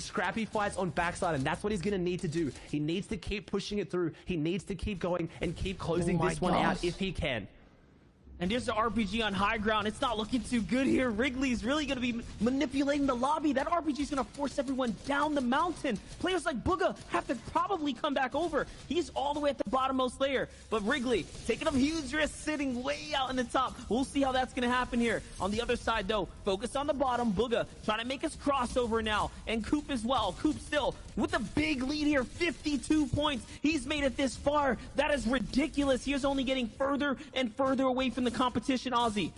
scrappy fights on backside, and that's what he's going to need to do. He needs to keep pushing it through. He needs to keep going and keep closing this one out if he can. And there's the RPG on high ground. It's not looking too good here. Wrigley's really going to be manipulating the lobby. That RPG is going to force everyone down the mountain. Players like Bugha have to probably come back over. He's all the way at the bottommost layer. But Wrigley taking a huge risk sitting way out in the top. We'll see how that's going to happen here. On the other side, though, focus on the bottom. Bugha trying to make his crossover now. And Coop as well. Coop still with a big lead here. 52 points. He's made it this far. That is ridiculous. He is only getting further and further away from the competition. Ozzy.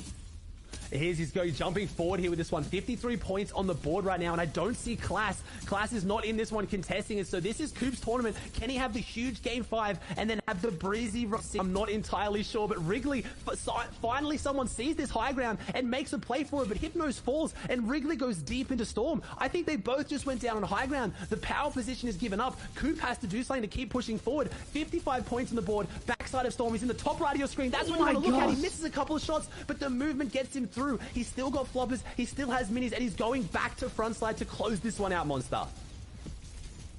He's jumping forward here with this one. 53 points on the board right now, and I don't see Class. Class is not in this one contesting it, so this is Coop's tournament. Can he have the huge game 5 and then have the breezy? I'm not entirely sure, but Wrigley, finally someone sees this high ground and makes a play for it, but Hypnos falls, and Wrigley goes deep into Storm. I think they both just went down on high ground. The power position is given up. Coop has to do something to keep pushing forward. 55 points on the board. Backside of Storm. He's in the top right of your screen. That's what you want to look at. He misses a couple of shots, but the movement gets him through. He's still got floppers, he still has minis, and he's going back to front side to close this one out, Monster.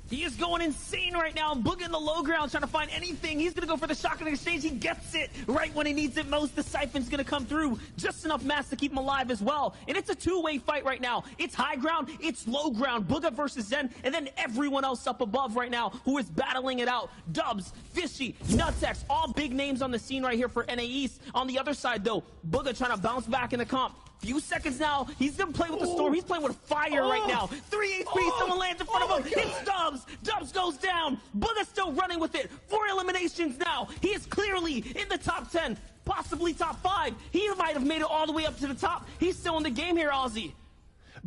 He is going insane right now. Bugha in the low ground trying to find anything. He's going to go for the shotgun exchange. He gets it right when he needs it most. The Siphon's going to come through. Just enough mass to keep him alive as well. And it's a two-way fight right now. It's high ground. It's low ground. Bugha versus Zen. And then everyone else up above right now who is battling it out. Dubs, Fishy, Nutsex, all big names on the scene right here for NA East. On the other side, though, Bugha trying to bounce back in the comp. Few seconds now. He's going to play with the Storm. He's playing with fire right now. 3 HP. Someone lands in front of him. It's Dubs. Dubs goes down. Bugha's still running with it. 4 eliminations now. He is clearly in the top 10, possibly top 5. He might have made it all the way up to the top. He's still in the game here, Ozzy.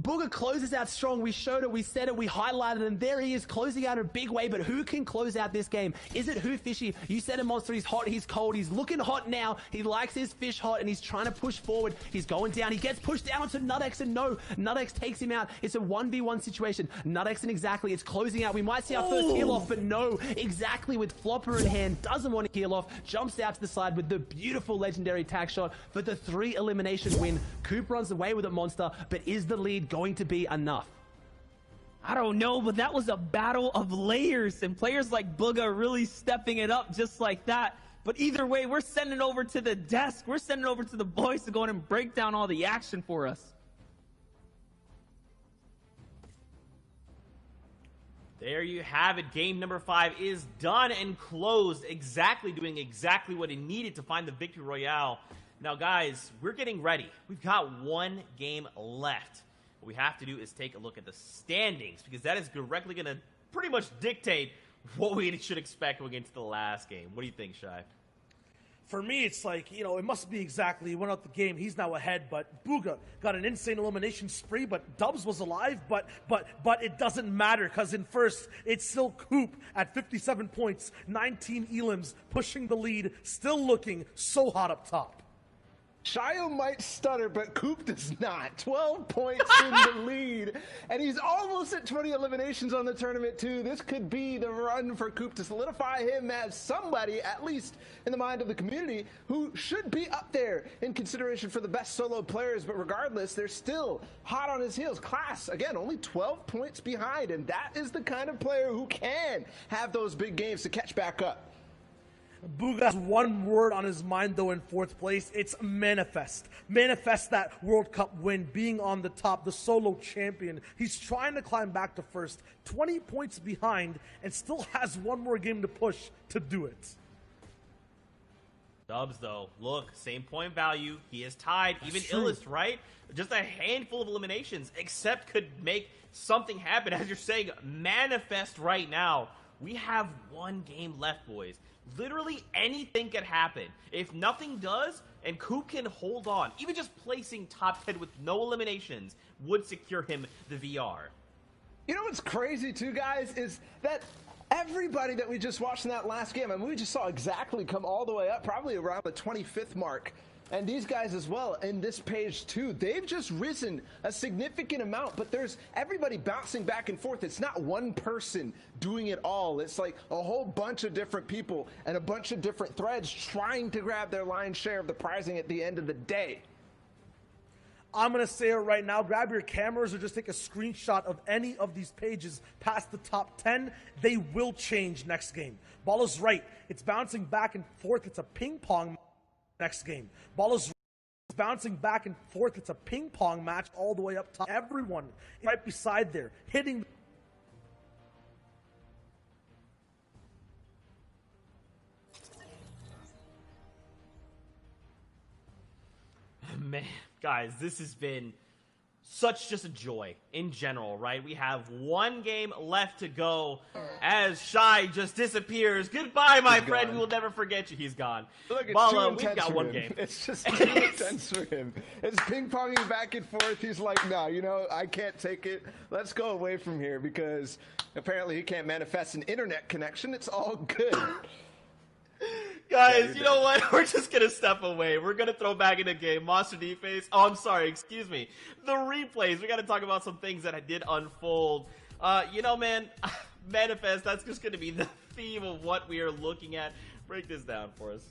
Bugha closes out strong. We showed it, we said it, we highlighted it, and there he is closing out in a big way. But who can close out this game? Is it who, Fishy? You said it, Monster. He's hot, he's cold, he's looking hot now. He likes his fish hot, and he's trying to push forward. He's going down. He gets pushed down to Nutx, and no, Nutx takes him out. It's a 1v1 situation. Nutx and Exactly, it's closing out. We might see our first heal off, but no. Exactly with Flopper in hand, doesn't want to heal off, jumps out to the side with the beautiful legendary tag shot for the 3 elimination win. Coop runs away with it, Monster, but is the lead going to be enough? I don't know, but that was a battle of layers, and players like Bugha really stepping it up just like that. But either way, we're sending it over to the desk. We're sending it over to the boys to go in and break down all the action for us. There you have it. Game number 5 is done and closed. Exactly doing exactly what it needed to find the victory royale. Now, guys, we're getting ready. We've got 1 game left. What we have to do is take a look at the standings, because that is directly going to pretty much dictate what we should expect going into the last game. What do you think, Shai? For me, it's like, you know, it must be Exactly. He went out the game. He's now ahead, but Bugha got an insane elimination spree, but Dubs was alive, but it doesn't matter, because in first, it's still Coop at 57 points, 19 elims, pushing the lead, still looking so hot up top. Shio might stutter, but Coop does not. 12 points in the lead, and he's almost at 20 eliminations on the tournament, too. This could be the run for Coop to solidify him as somebody, at least in the mind of the community, who should be up there in consideration for the best solo players, but regardless, they're still hot on his heels. Class, again, only 12 points behind, and that is the kind of player who can have those big games to catch back up. Bugha has one word on his mind, though, in 4th place. It's manifest. Manifest that World Cup win, being on the top, the solo champion. He's trying to climb back to first, 20 points behind, and still has 1 more game to push to do it. Dubs, though, look, same point value. He is tied. Even true. Illest, right? Just a handful of eliminations, except could make something happen. As you're saying, manifest right now. We have 1 game left, boys. Literally anything could happen. If nothing does, and Coop can hold on, even just placing top 10 with no eliminations would secure him the VR. You know what's crazy too, guys, is that everybody that we just watched in that last game, I mean, we just saw Exactly come all the way up, probably around the 25th mark. And these guys as well in this page too, they've just risen a significant amount, but there's everybody bouncing back and forth. It's not one person doing it all. It's like a whole bunch of different people and a bunch of different threads trying to grab their lion's share of the prizing at the end of the day. I'm going to say it right now. Grab your cameras or just take a screenshot of any of these pages past the top 10. They will change next game. Ball is right. It's bouncing back and forth. It's a ping pong next game. Ball is bouncing back and forth. It's a ping pong match all the way up top. Everyone right beside there hitting. Man, guys, this has been such just a joy in general, right? We have one game left to go as Shy just disappears. Goodbye, my friend. Gone. We will never forget you. He's gone. Look, it's Bala, too we've intense got for one him. game. It's just too intense for him. It's ping-ponging back and forth. He's like, no, you know, I can't take it. Let's go away from here because apparently he can't manifest an internet connection. It's all good. Guys, you know what? We're just going to step away. We're going to throw back in the game. Monster D-Face. Oh, I'm sorry. Excuse me. The replays. We got to talk about some things that did unfold. You know, man, Manifest, that's just going to be the theme of what we are looking at. Break this down for us.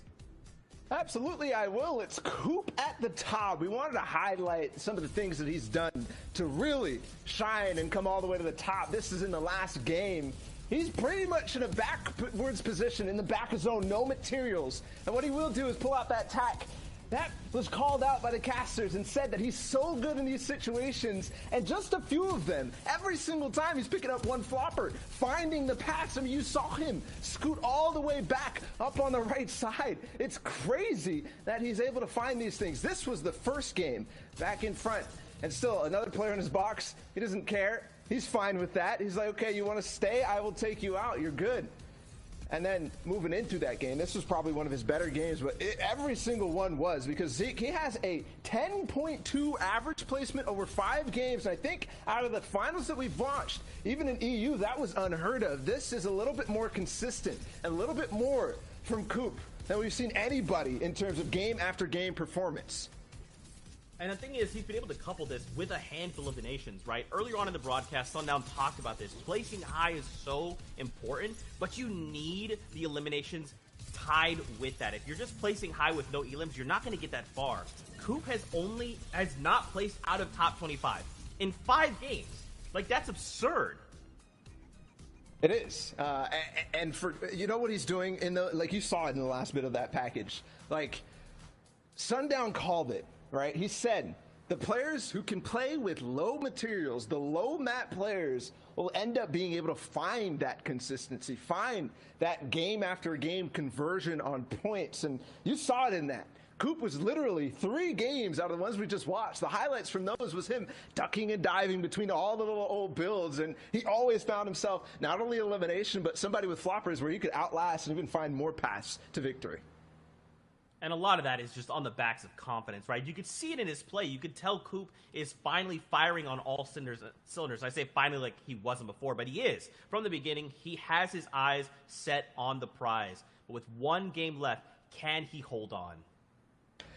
Absolutely, I will. It's Coop at the top. We wanted to highlight some of the things that he's done to really shine and come all the way to the top. This is in the last game. He's pretty much in a backwards position in the back of zone, no materials. And what he will do is pull out that tack. That was called out by the casters and said that he's so good in these situations, and just a few of them, every single time he's picking up one flopper, finding the pass. I mean, you saw him scoot all the way back up on the right side. It's crazy that he's able to find these things. This was the first game back in front, and still another player in his box. He doesn't care. He's fine with that. He's like, okay, you want to stay? I will take you out. You're good. And then moving into that game, this was probably one of his better games, but every single one was, because Zeke, he has a 10.2 average placement over 5 games. And I think out of the finals that we've watched, even in EU, that was unheard of. This is a little bit more consistent and a little bit more from Coop than we've seen anybody in terms of game after game performance. And the thing is, he's been able to couple this with a handful of eliminations, right? Earlier on in the broadcast, Sundown talked about this. Placing high is so important, but you need the eliminations tied with that. If you're just placing high with no elims, you're not going to get that far. Coop has not placed out of top 25 in 5 games. Like, that's absurd. It is. And for, you know what he's doing in the, like you saw it in the last bit of that package. Like, Sundown called it. Right? He said the players who can play with low materials, the low mat players, will end up being able to find that consistency, find that game after game conversion on points. And you saw it in that. Coop was literally 3 games out of the ones we just watched. The highlights from those was him ducking and diving between all the little old builds. And he always found himself not only elimination, but somebody with floppers where he could outlast and even find more paths to victory. And a lot of that is just on the backs of confidence, right? You could see it in his play. You could tell Coop is finally firing on all cylinders. I say finally like he wasn't before, but he is. From the beginning, he has his eyes set on the prize. But with 1 game left, can he hold on?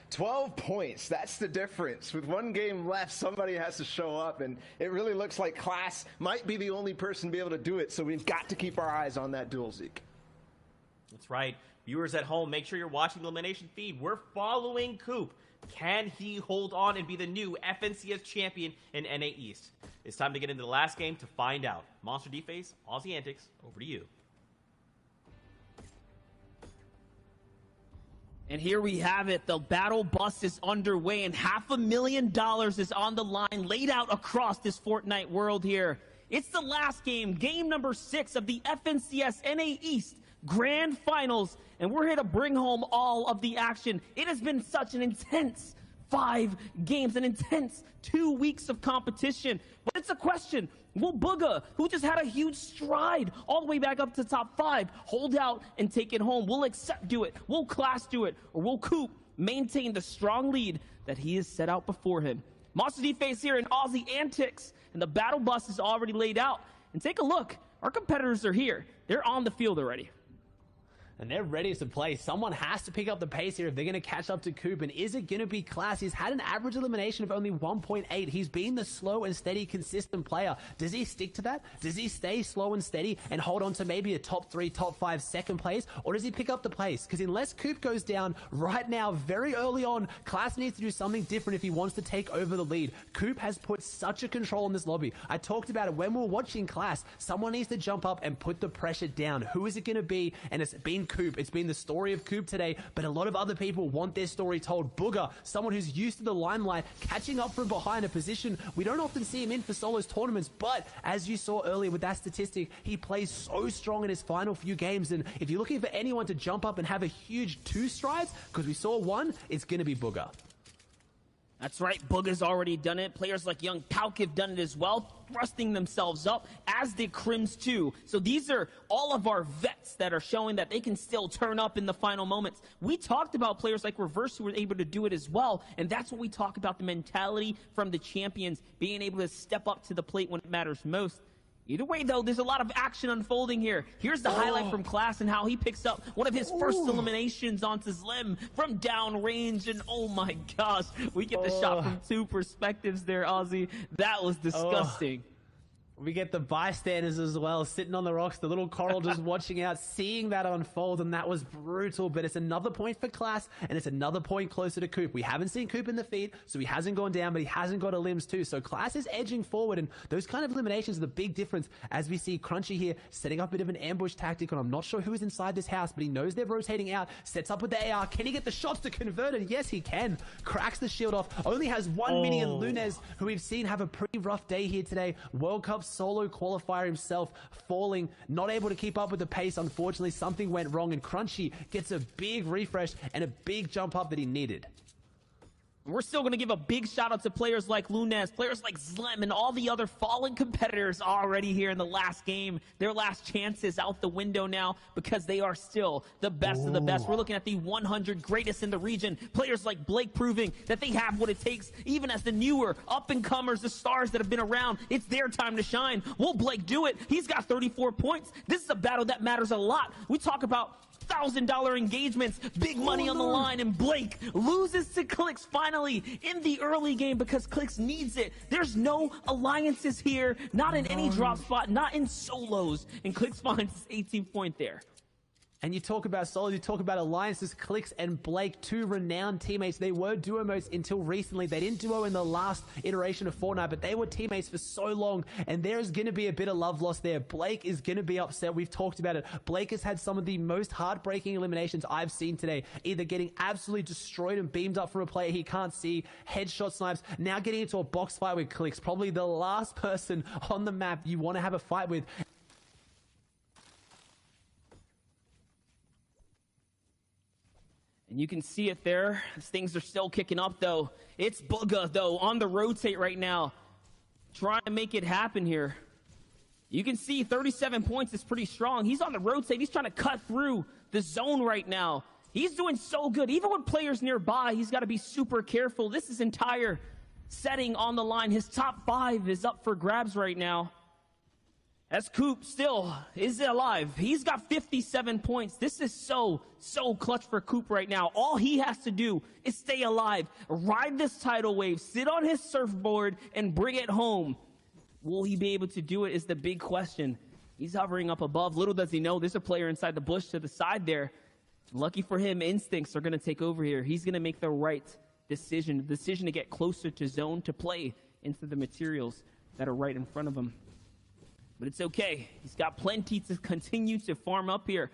12 points. That's the difference. With 1 game left, somebody has to show up, and it really looks like Class might be the only person to be able to do it, so we've got to keep our eyes on that duel, Zeke. That's right. Viewers at home, make sure you're watching the elimination feed. We're following Coop. Can he hold on and be the new FNCS champion in NA East? It's time to get into the last game to find out. Monster D-Face, Aussie Antics, over to you. And here we have it. The battle bus is underway, and $500,000 is on the line, laid out across this Fortnite world here. It's the last game, game number 6 of the FNCS NA East Grand Finals, and we're here to bring home all of the action. It has been such an intense 5 games, an intense 2 weeks of competition. But it's a question, will Bugha, who just had a huge stride all the way back up to top 5, hold out and take it home? Will Accept do it? Will Class do it? Or will Coop maintain the strong lead that he has set out before him? Monster D-Face here in Aussie Antics, and the battle bus is already laid out. And take a look, our competitors are here. They're on the field already. And they're ready to play. Someone has to pick up the pace here if they're going to catch up to Coop. And is it going to be Class? He's had an average elimination of only 1.8. He's been the slow and steady, consistent player. Does he stick to that? Does he stay slow and steady and hold on to maybe a top 3, top 5 second place? Or does he pick up the pace? Because unless Coop goes down right now, very early on, Class needs to do something different if he wants to take over the lead. Coop has put such a control in this lobby. I talked about it when we were watching Class. Someone needs to jump up and put the pressure down. Who is it going to be? And it's been Coop. It's been the story of Coop today, but a lot of other people want their story told. Bugha, someone who's used to the limelight, catching up from behind, a position we don't often see him in for solos tournaments, but as you saw earlier with that statistic, he plays so strong in his final few games. And if you're looking for anyone to jump up and have a huge 2 strides, because we saw 1, it's going to be Bugha. That's right, Bugha's already done it. Players like Young Pauk have done it as well, thrusting themselves up, as did Crims too. So these are all of our vets that are showing that they can still turn up in the final moments. We talked about players like Reverse who were able to do it as well, and that's what we talk about, the mentality from the champions, being able to step up to the plate when it matters most. Either way, though, there's a lot of action unfolding here. Here's the highlight from Class and how he picks up one of his first eliminations onto Slim from downrange. And oh my gosh, we get the shot from 2 perspectives there, Ozzy. That was disgusting. We get the bystanders as well, sitting on the rocks, the little coral just watching out, seeing that unfold, and that was brutal. But it's another point for Class, and it's another point closer to Coop. We haven't seen Coop in the feed, so he hasn't gone down, but he hasn't got a limbs too. So Class is edging forward, and those kind of eliminations are the big difference as we see Crunchy here setting up a bit of an ambush tactic, and I'm not sure who's inside this house, but he knows they're rotating out, sets up with the AR. Can he get the shots to convert? And yes, he can. Cracks the shield off, only has 1 mini, and Lunez, who we've seen have a pretty rough day here today. World Cup solo qualifier himself, falling, not able to keep up with the pace. Unfortunately, something went wrong, and Crunchy gets a big refresh and a big jump up that he needed. We're still going to give a big shout out to players like Lunez, players like Zlem, and all the other fallen competitors already here in the last game. Their last chances out the window now because they are still the best of the best. We're looking at the 100 greatest in the region. Players like Blake proving that they have what it takes, even as the newer up-and-comers, the stars that have been around. It's their time to shine. Will Blake do it? He's got 34 points. This is a battle that matters a lot. We talk about $1,000 engagements, big money on the line, and Blake loses to Clix finally in the early game because Clix needs it. There's no alliances here, not in any drop spot, not in solos, and Clix finds his 18th point there. And you talk about solos, you talk about alliances. Clix and Blake, 2 renowned teammates. They were duo modes until recently. They didn't duo in the last iteration of Fortnite, but they were teammates for so long, and there's going to be a bit of love lost there. Blake is going to be upset. We've talked about it. Blake has had some of the most heartbreaking eliminations I've seen today, either getting absolutely destroyed and beamed up from a player he can't see, headshot snipes, now getting into a box fight with Clix, probably the last person on the map you want to have a fight with. And you can see it there. Things are still kicking up, though. It's Bugha, though, on the rotate right now, trying to make it happen here. You can see 37 points is pretty strong. He's on the rotate. He's trying to cut through the zone right now. He's doing so good. Even with players nearby, he's got to be super careful. This is entire setting on the line. His top 5 is up for grabs right now. As Coop still is alive. He's got 57 points. This is so clutch for Coop right now. All he has to do is stay alive, ride this tidal wave, sit on his surfboard, and bring it home. Will he be able to do it is the big question. He's hovering up above. Little does he know, there's a player inside the bush to the side there. Lucky for him, instincts are going to take over here. He's going to make the right decision, the decision to get closer to zone, to play into the materials that are right in front of him. But it's okay. He's got plenty to continue to farm up here.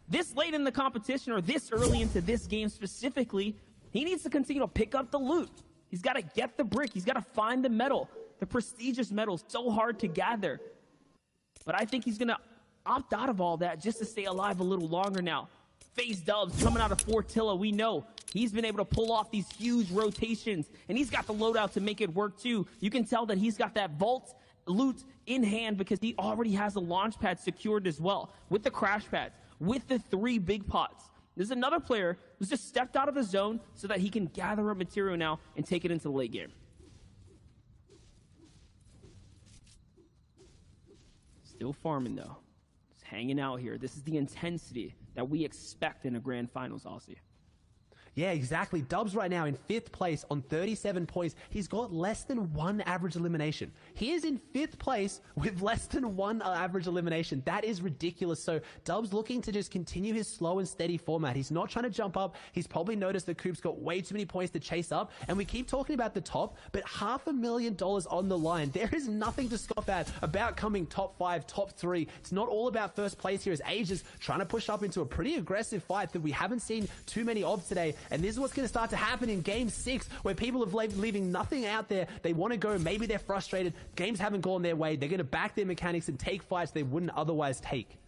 This late in the competition, or this early into this game specifically, he needs to continue to pick up the loot. He's got to get the brick. He's got to find the medal. The prestigious medal is so hard to gather. But I think he's going to opt out of all that just to stay alive a little longer now. FaZe Dubs coming out of Fortilla, we know he's been able to pull off these huge rotations, and he's got the loadout to make it work too. You can tell that he's got that vault loot in hand because he already has a launch pad secured as well, with the crash pads, with the 3 big pots. There's another player who's just stepped out of the zone so that he can gather up material now and take it into the late game. Still farming though. Just hanging out here. This is the intensity that we expect in a grand finals, Aussie. Yeah, exactly. Dubs right now in 5th place on 37 points. He's got less than 1 average elimination. He is in 5th place with less than 1 average elimination. That is ridiculous. So Dubs looking to just continue his slow and steady format. He's not trying to jump up. He's probably noticed that Coop's got way too many points to chase up. And we keep talking about the top, but $500,000 on the line. There is nothing to scoff at about coming top 5, top 3. It's not all about first place here as Age is trying to push up into a pretty aggressive fight that we haven't seen too many of today. And this is what's going to start to happen in Game 6, where people are leaving nothing out there. They want to go. Maybe they're frustrated. Games haven't gone their way. They're going to back their mechanics and take fights they wouldn't otherwise take.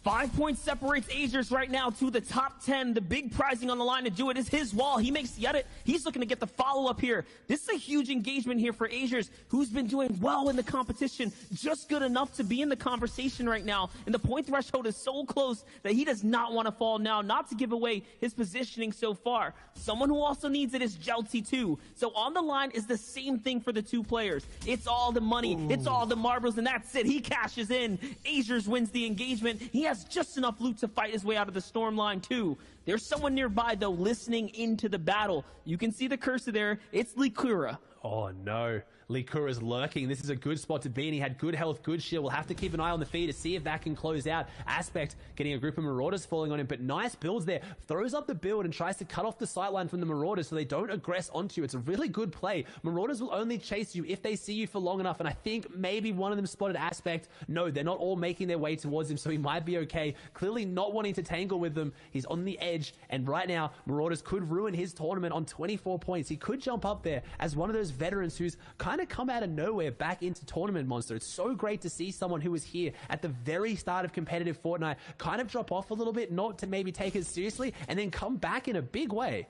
5 points separates Agers right now to the top 10. The big prizing on the line to do it is his wall. He makes the edit. He's looking to get the follow-up here. This is a huge engagement here for Agers, who's been doing well in the competition, just good enough to be in the conversation right now. And the point threshold is so close that he does not want to fall now, not to give away his positioning so far. Someone who also needs it is Jelty too. So on the line is the same thing for the two players. It's all the money. It's all the marbles, and that's it. He cashes in. Agers wins the engagement. He has just enough loot to fight his way out of the storm line too. There's someone nearby though listening into the battle. You can see the cursor there. It's Likura. Oh no, Likura's lurking. This is a good spot to be in. He had good health, good shield. We'll have to keep an eye on the feed to see if that can close out. Aspect getting a group of Marauders falling on him, but nice builds there. Throws up the build and tries to cut off the sightline from the Marauders so they don't aggress onto you. It's a really good play. Marauders will only chase you if they see you for long enough, and I think maybe one of them spotted Aspect. No, they're not all making their way towards him, so he might be okay. Clearly not wanting to tangle with them. He's on the edge, and right now, Marauders could ruin his tournament on 24 points. He could jump up there as one of those veterans who's kind of come out of nowhere back into Tournament Monster. It's so great to see someone who was here at the very start of competitive Fortnite kind of drop off a little bit, not to maybe take it seriously, and then come back in a big way.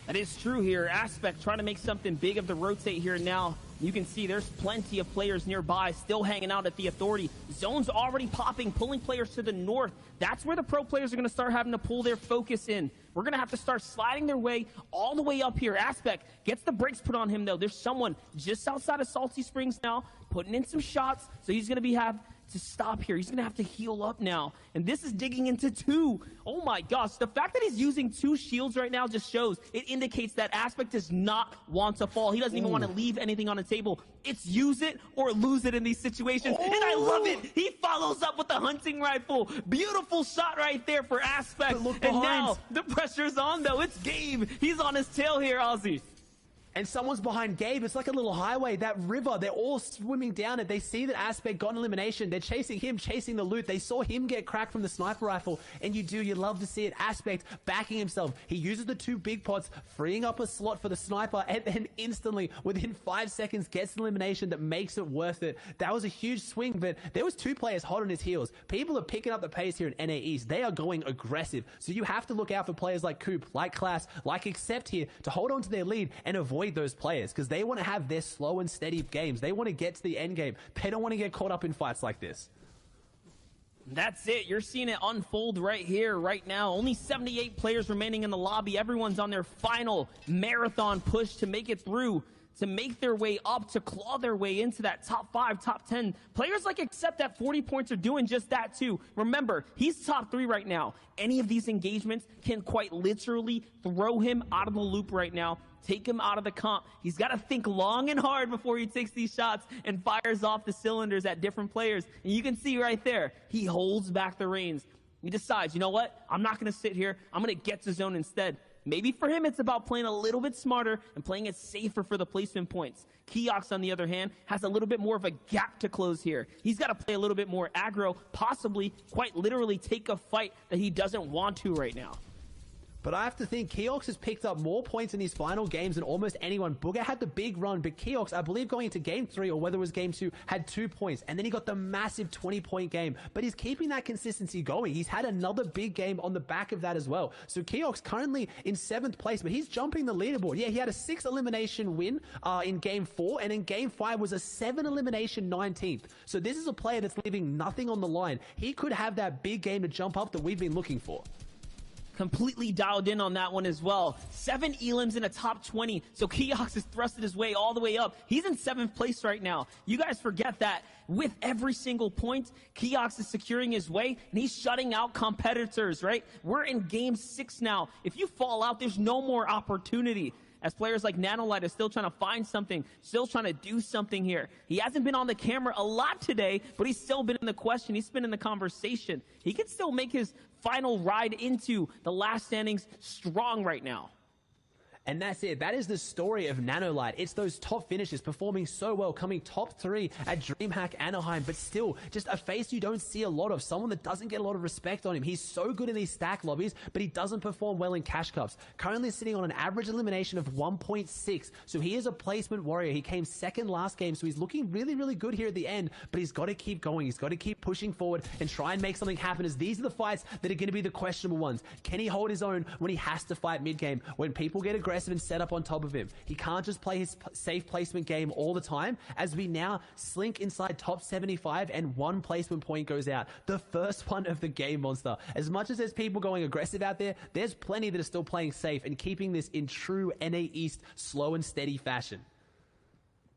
That is true here. Aspect trying to make something big of the rotate here now. You can see there's plenty of players nearby still hanging out at the Authority. Zone's already popping, pulling players to the north. That's where the pro players are going to start having to pull their focus in. We're going to have to start sliding their way all the way up here. Aspect gets the brakes put on him, though. There's someone just outside of Salty Springs now putting in some shots, so he's going to have to stop here. He's going to have to heal up now. And this is digging into 2. Oh my gosh. The fact that he's using 2 shields right now just shows, it indicates that Aspect does not want to fall. He doesn't even want to leave anything on the table. It's use it or lose it in these situations. And I love it. He follows up with the hunting rifle. Beautiful shot right there for Aspect. And now the pressure's on though. It's Gabe. He's on his tail here, Aussie. And someone's behind Gabe. It's like a little highway, that river. They're all swimming down it. They see that Aspect got an elimination. They're chasing him, chasing the loot. They saw him get cracked from the sniper rifle. And you love to see it. Aspect backing himself. He uses the 2 big pots, freeing up a slot for the sniper, and then instantly, within 5 seconds, gets an elimination that makes it worth it. That was a huge swing, but there was 2 players hot on his heels. People are picking up the pace here in NA East. They are going aggressive. So you have to look out for players like Coop, like Class, like Accept here to hold on to their lead and avoid those players, because they want to have their slow and steady games. They want to get to the end game. They don't want to get caught up in fights like this. That's it. You're seeing it unfold right here, right now. Only 78 players remaining in the lobby. Everyone's on their final marathon push to make it through, to make their way up, to claw their way into that top 5, top 10. Players like Accept at 40 points are doing just that too. Remember, he's top 3 right now. Any of these engagements can quite literally throw him out of the loop right now, take him out of the comp. He's got to think long and hard before he takes these shots and fires off the cylinders at different players. And you can see right there, he holds back the reins. He decides, you know what? I'm not going to sit here. I'm going to get to zone instead. Maybe for him, it's about playing a little bit smarter and playing it safer for the placement points. Keox, on the other hand, has a little bit more of a gap to close here. He's got to play a little bit more aggro, possibly quite literally take a fight that he doesn't want to right now. But I have to think Keox has picked up more points in his final games than almost anyone. Booger had the big run, but Keox, I believe going into game 3 or whether it was game 2, had 2 points. And then he got the massive 20-point game. But he's keeping that consistency going. He's had another big game on the back of that as well. So Keox currently in 7th place, but he's jumping the leaderboard. Yeah, he had a 6 elimination win in game 4, and in game 5 was a 7 elimination 19th. So this is a player that's leaving nothing on the line. He could have that big game to jump up that we've been looking for. Completely dialed in on that one as well. 7 elims in a top 20. So Keox has thrusted his way all the way up. He's in 7th place right now. You guys forget that with every single point, Keox is securing his way, and he's shutting out competitors, right? We're in game 6 now. If you fall out, there's no more opportunity. As players like Nanolight are still trying to find something, still trying to do something here. He hasn't been on the camera a lot today, but he's still been in the question. He's been in the conversation. He can still make his final ride into the last standings strong right now. And that's it. That is the story of Nanolight. It's those top finishes performing so well, coming top 3 at DreamHack Anaheim, but still just a face you don't see a lot of, someone that doesn't get a lot of respect on him. He's so good in these stack lobbies, but he doesn't perform well in cash cups. Currently sitting on an average elimination of 1.6, so he is a placement warrior. He came second last game, so he's looking really, really good here at the end, but he's got to keep going. He's got to keep pushing forward and try and make something happen, as these are the fights that are going to be the questionable ones. Can he hold his own when he has to fight mid-game, when people get aggressive and set up on top of him? He can't just play his safe placement game all the time, as we now slink inside top 75 and 1 placement point goes out. The first one of the game, Monster. As much as there's people going aggressive out there, there's plenty that are still playing safe and keeping this in true NA East slow and steady fashion.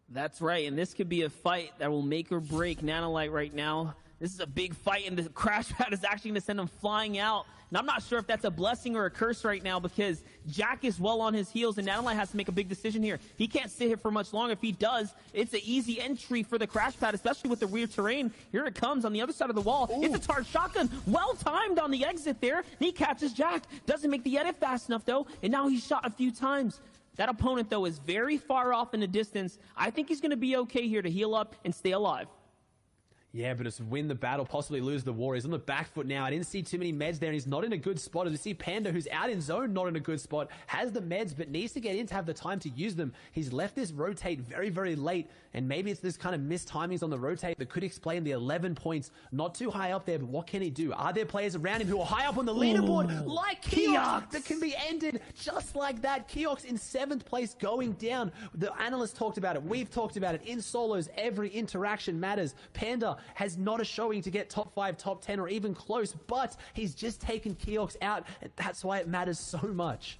That's right, and this could be a fight that will make or break Nanolight right now. This is a big fight, and the crash pad is actually going to send him flying out. And I'm not sure if that's a blessing or a curse right now, because Jack is well on his heels, and Nanolight has to make a big decision here. He can't sit here for much longer. If he does, it's an easy entry for the crash pad, especially with the rear terrain. Here it comes on the other side of the wall. Ooh. It's a charged shotgun. Well timed on the exit there. And he catches Jack. Doesn't make the edit fast enough, though, and now he's shot a few times. That opponent, though, is very far off in the distance. I think he's going to be okay here to heal up and stay alive. Yeah, but it's win the battle, possibly lose the war. He's on the back foot now. I didn't see too many meds there, and he's not in a good spot. As we see Panda, who's out in zone, not in a good spot, has the meds, but needs to get in to have the time to use them. He's left this rotate very, very late, and maybe it's this kind of missed timings on the rotate that could explain the 11 points. Not too high up there, but what can he do? Are there players around him who are high up on the leaderboard, like Keox, that can be ended just like that? Keox in 7th place going down. The analysts talked about it. We've talked about it. In solos, every interaction matters. Panda has not a showing to get top 5, top 10, or even close, but he's just taken Keox out, and that's why it matters so much.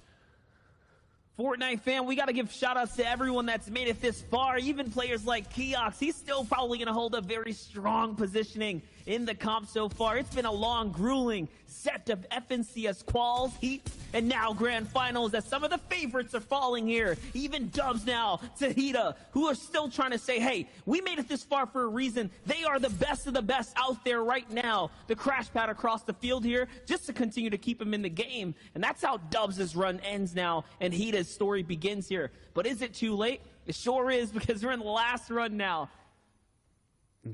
Fortnite fam, we got to give shout outs to everyone that's made it this far, even players like Keox. He's still probably going to hold a very strong positioning in the comp so far. It's been a long, grueling set of FNCS quals, heat, and now grand finals, as some of the favorites are falling here. Even Dubs now, Tahita, who are still trying to say, hey, we made it this far for a reason. They are the best of the best out there right now. The crash pad across the field here, just to continue to keep him in the game. And that's how Dubs' run ends now, and Hita's story begins here. But is it too late? It sure is, because we're in the last run now.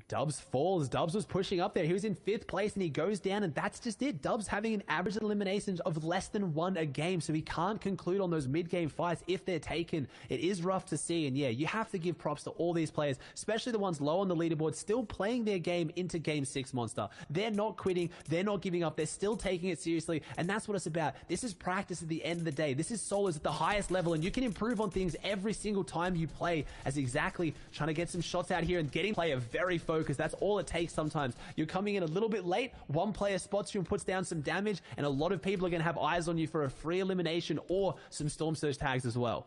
Dubs falls. Dubs was pushing up there. He was in 5th place and he goes down, and that's just it. Dubs having an average eliminations of less than 1 a game, so he can't conclude on those mid-game fights if they're taken. It is rough to see, and yeah, you have to give props to all these players, especially the ones low on the leaderboard, still playing their game into game 6, Monster. They're not quitting. They're not giving up. They're still taking it seriously, and that's what it's about. This is practice at the end of the day. This is solos at the highest level, and you can improve on things every single time you play, as exactly trying to get some shots out here and getting player very focused. That's all it takes sometimes. You're coming in a little bit late, one player spots you and puts down some damage, and a lot of people are going to have eyes on you for a free elimination or some Storm Surge tags as well.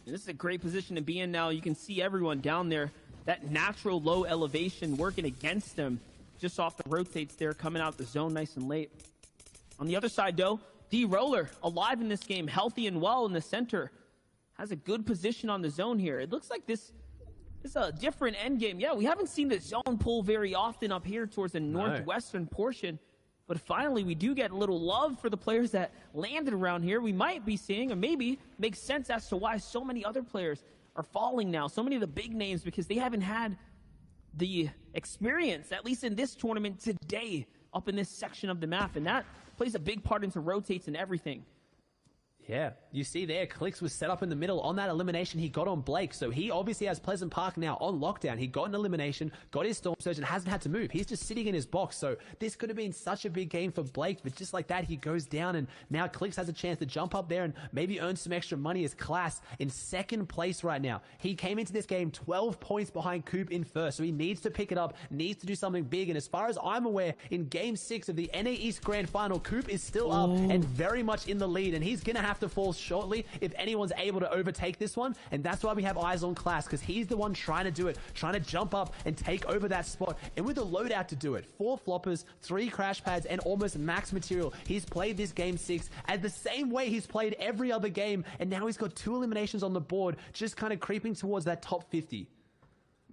And this is a great position to be in now. You can see everyone down there. That natural low elevation working against them just off the rotates there, coming out the zone nice and late. On the other side, though, D-Roller, alive in this game, healthy and well in the center. Has a good position on the zone here. It looks like this is a different end game. Yeah, we haven't seen the zone pull very often up here towards the northwestern portion. But finally, we do get a little love for the players that landed around here. We might be seeing, or maybe makes sense as to why so many other players are falling now. So many of the big names, because they haven't had the experience, at least in this tournament today, up in this section of the map. And that plays a big part into rotates and everything. Yeah, you see there, Clix was set up in the middle on that elimination. He got on Blake, so he obviously has Pleasant Park now on lockdown. He got an elimination, got his Storm Surge, and hasn't had to move. He's just sitting in his box, so this could have been such a big game for Blake, but just like that, he goes down, and now Clix has a chance to jump up there and maybe earn some extra money as Class in 2nd place right now. He came into this game 12 points behind Coop in 1st, so he needs to pick it up, needs to do something big, and as far as I'm aware, in Game 6 of the NA East Grand Final, Coop is still up and very much in the lead, and he's going to have have to fall shortly if anyone's able to overtake this one. And that's why we have eyes on Class, because he's the one trying to do it, trying to jump up and take over that spot. And with a loadout to do it, 4 floppers, 3 crash pads, and almost max material. He's played this game 6 as the same way he's played every other game. And now he's got 2 eliminations on the board, just kind of creeping towards that top 50.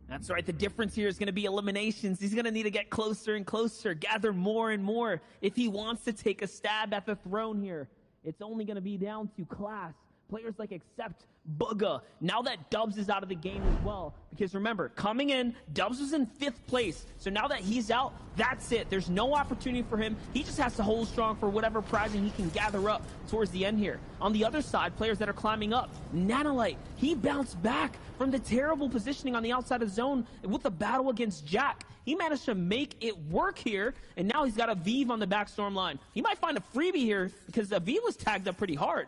That's right. The difference here is going to be eliminations. He's going to need to get closer and closer, gather more and more if he wants to take a stab at the throne here. It's only going to be down to Class. Players like Accept, Bugha. Now that Dubs is out of the game as well. Because remember, coming in, Dubs was in 5th place. So now that he's out, that's it. There's no opportunity for him. He just has to hold strong for whatever prizing he can gather up towards the end here. On the other side, players that are climbing up. Nanolite, he bounced back from the terrible positioning on the outside of zone with the battle against Jack. He managed to make it work here, and now he's got Aviv on the back storm line. He might find a freebie here because Aviv was tagged up pretty hard.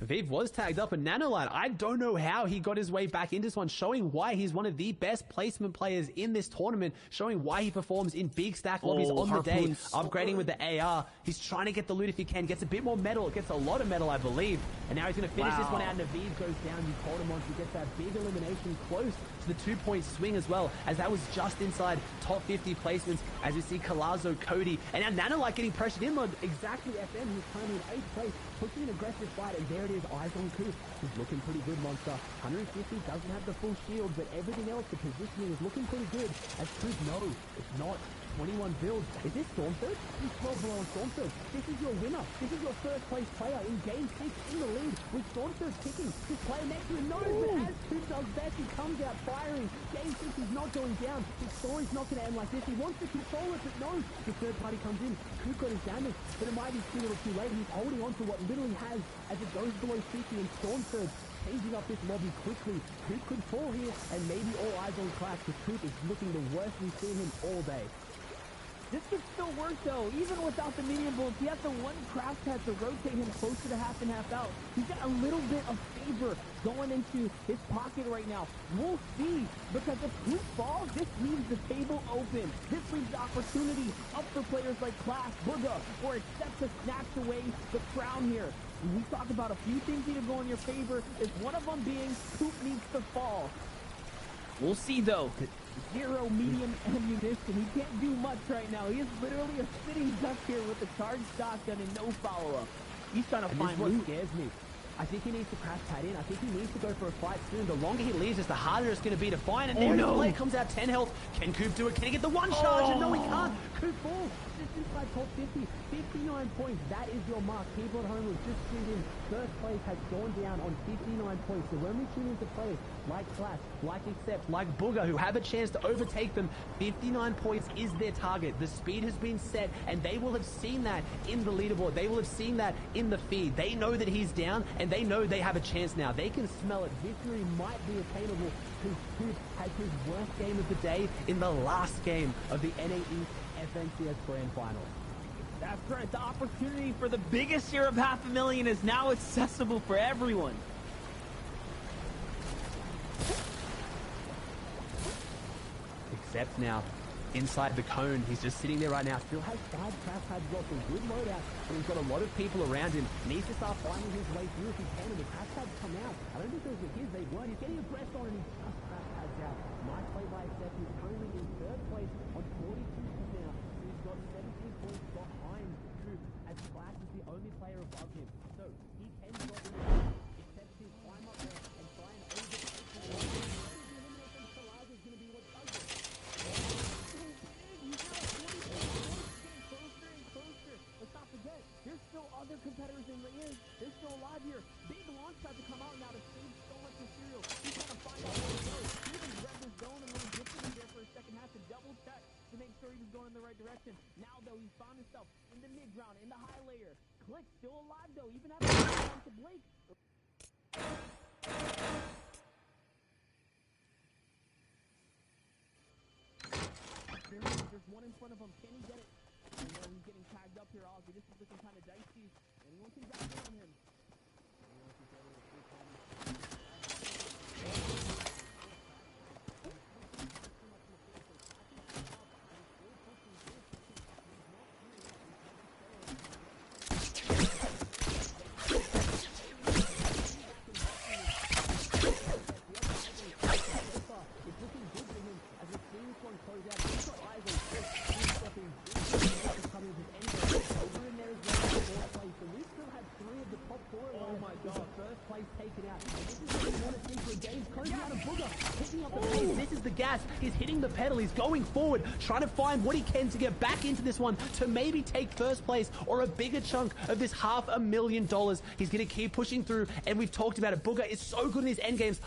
Aviv was tagged up, and Nanolite, I don't know how he got his way back into this one, showing why he's one of the best placement players in this tournament, showing why he performs in big stack lobbies on the day, upgrading with the AR. He's trying to get the loot if he can, gets a bit more metal, gets a lot of metal, I believe, and now he's going to finish this one out, and Aviv goes down. You called him on to get that big elimination close to the 2-point swing as well, as that was just inside top 50 placements, as you see Collazo, Cody, and now Nanolite getting pressured in on exactly FM, who's currently in 8th place, pushing an aggressive fight, and there it is, eyes on Coop. He's looking pretty good, Monster. 150 doesn't have the full shield, but everything else, the positioning is looking pretty good, as Coop knows it's not 21 builds. Is this Stormsurge? He's 12 below on Stormsurge. This is your winner. This is your first place player in game 6 in the lead with Stormsurge kicking. This player next to him knows, but as Coop does best, he comes out firing. Game 6 is not going down. His story's not going to end like this. He wants to control it, but no. The third party comes in. Coop got his damage, but it might be too little too late. He's holding on to what little he has as it goes below 50, and Stormsurge changing up this lobby quickly. Coop could fall here, and maybe all eyes on Clash, because Coop is looking the worst we've seen him all day. This could still work though, even without the medium bullets. He has the one crash pad to rotate him closer to half and half out. He's got a little bit of favor going into his pocket right now. We'll see, because if Coop falls, this leaves the table open. This leaves the opportunity up for players like Clash, Bugha, or Accept to snatch away the crown here. We talked about a few things need to go in your favor, is one of them being Coop needs to fall. We'll see though. 0 medium ammunition. He can't do much right now. He is literally a sitting duck here with a charged shotgun and no follow-up. He's trying to find what loot. scares me. I think he needs to crash pad in. I think he needs to go for a fight soon. The longer he leaves us, the harder it's going to be to find. And there his play comes out 10 health. Can Coop do it? Can he get the one charge? And no, he can't. Coop falls. Just inside top 50. 59 points. That is your mark. Keyboard Home was just tuned in. First place has gone down on 59 points. So when we tune into players like Clash, like Accept, like Bugha, who have a chance to overtake them, 59 points is their target. The speed has been set, and they will have seen that in the leaderboard. They will have seen that in the feed. They know that he's down, and they know they have a chance now. They can smell it. Victory might be attainable, because Coop had his worst game of the day in the last game of the NA East FNCS Grand Final. That's right. The opportunity for the biggest share of $500,000 is now accessible for everyone. Accept now inside the cone. He's just sitting there right now. Still has 5 crash pads, got some good loadout, and he's got a lot of people around him. Needs to start finding his way through if he can, and the crash pads come out. I don't think those were his, they weren't. He's getting aggressed on, and he just crash pads out. Nice play by Accept. He's currently in 3rd place on 42 now. He's got 17 points behind Coop, as Clash is the only player above him. So he can drop in the Accept to climb up there and try and overtake him. There's still other competitors in the air. They're still alive here. Big launch tried to come out now to save so much material. He's trying to find out where he goes. He even read the zone and really gifted him there for a second. Had to double check to make sure he was going in the right direction. Now though, he's found himself in the mid ground, in the high layer. Click still alive though, even after going to Blake. There's one in front of him. Can he get it? And then he's getting tagged up here, Ozzy. This is looking kind of dicey. Anyone can dive on him. Oh my god, first place taken out. This is what we want to see for a game. Closing out of Booger, picking up the pace. This is the gas. He's hitting the pedal. He's going forward, trying to find what he can to get back into this one to maybe take first place or a bigger chunk of this $500,000. He's going to keep pushing through, and we've talked about it. Booger is so good in his end games.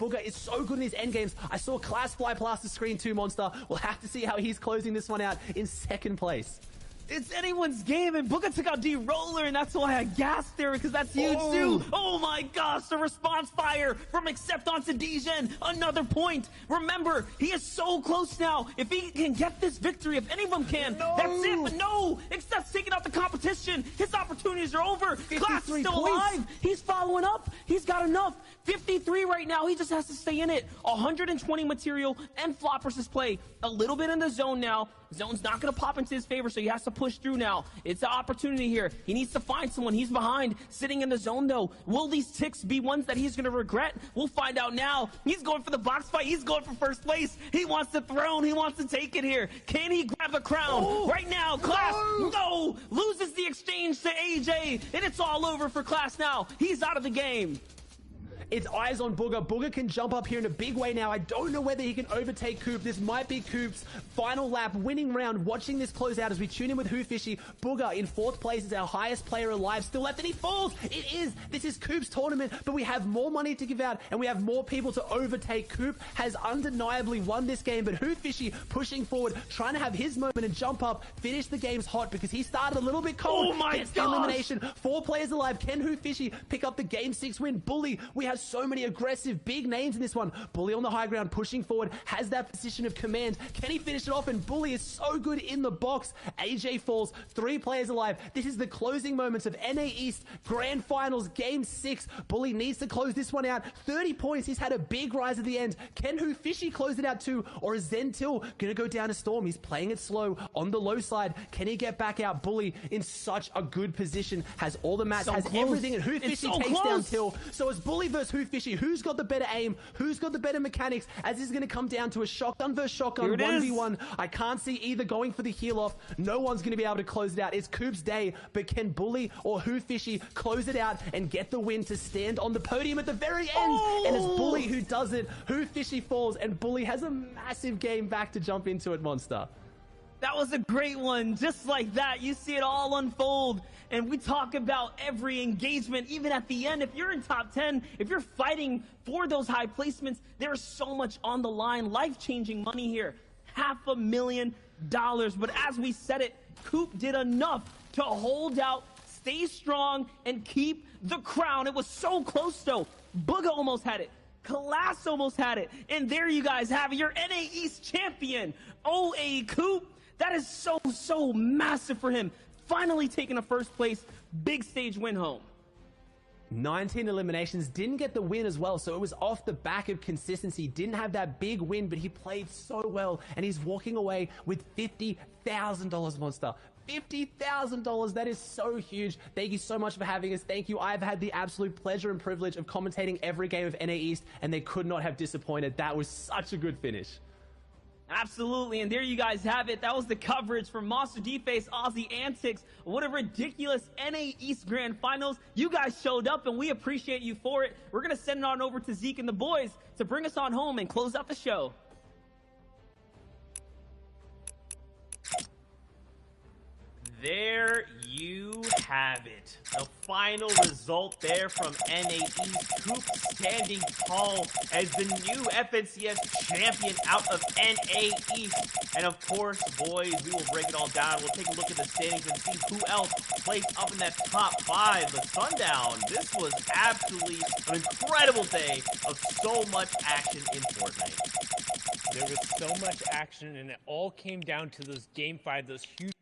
Booger is so good in his end games. I saw Class fly past the screen too, Monster. We'll have to see how he's closing this one out in second place. It's anyone's game, and Booga took out D-Roller, and that's why I gasped there, because that's huge too. Oh my gosh, the response fire from Acceptance to Degen. Another point. Remember, he is so close now. If he can get this victory, if any of them can, that's it. But no, Accept's taking out the competition. His opportunities are over. Class is still alive. He's following up. He's got enough. 53 right now. He just has to stay in it. 120 material and flop versus play. A little bit in the zone now. Zone's not going to pop into his favor, so he has to push through now. It's an opportunity here. He needs to find someone. He's behind, sitting in the zone, though. Will these ticks be ones that he's going to regret? We'll find out now. He's going for the box fight. He's going for first place. He wants the throne. He wants to take it here. Can he grab the crown? Right now, Class, no! Loses the exchange to AJ, and it's all over for Class now. He's out of the game. It's eyes on Booger. Booger can jump up here in a big way now. I don't know whether he can overtake Coop. This might be Coop's final lap, winning round. Watching this close out as we tune in with Who Fishy. Booger in fourth place is our highest player alive. Still left, and he falls. It is. This is Coop's tournament, but we have more money to give out, and we have more people to overtake. Coop has undeniably won this game, but Who Fishy pushing forward, trying to have his moment and jump up, finish the games hot because he started a little bit cold. Oh my Gets the gosh. elimination. 4 players alive. Can Who Fishy pick up the game 6 win? Bully, we have so many aggressive big names in this one. Bully on the high ground, pushing forward, has that position of command. Can he finish it off? And Bully is so good in the box. AJ falls, 3 players alive. This is the closing moments of NA East Grand Finals Game 6. Bully needs to close this one out. 30 points. He's had a big rise at the end. Can Who Fishy close it out too? Or is Zentil going to go down a storm? He's playing it slow on the low side. Can he get back out? Bully in such a good position. Has all the mats, has everything, and Who Fishy takes down Till. So it's Bully versus Who Fishy. Who's got the better aim? Who's got the better mechanics? As this is going to come down to a shotgun versus shotgun 1v1. I can't see either going for the heal off. No one's going to be able to close it out. It's Coop's day, but can Bully or Who Fishy close it out and get the win to stand on the podium at the very end? And it's Bully who does it. Who Fishy falls, and Bully has a massive game back to jump into it, Monster. That was a great one. Just like that, you see it all unfold. And we talk about every engagement, even at the end. If you're in top 10, if you're fighting for those high placements, there's so much on the line. Life-changing money here. $500,000. But as we said it, Coop did enough to hold out, stay strong, and keep the crown. It was so close, though. Booga almost had it. Class almost had it. And there you guys have it. Your NA East champion, OA Coop. That is so massive for him. Finally taking a first place, big stage win home. 19 eliminations, didn't get the win as well, so it was off the back of consistency. Didn't have that big win, but he played so well, and he's walking away with $50,000, Monster. $50,000. That is so huge. Thank you so much for having us. Thank you. I've had the absolute pleasure and privilege of commentating every game of NA East, and they could not have disappointed. That was such a good finish. Absolutely, and there you guys have it. That was the coverage from Monster D-Face, Aussie Antics. What a ridiculous NA East Grand Finals. You guys showed up, and we appreciate you for it. We're going to send it on over to Zeke and the boys to bring us on home and close out the show. There you have it. The final result there from NA East. Coop standing tall as the new FNCS champion out of NA East. And of course, boys, we will break it all down. We'll take a look at the standings and see who else placed up in that top 5. The Sundown. This was absolutely an incredible day of so much action in Fortnite. There was so much action, and it all came down to those Game 5, those huge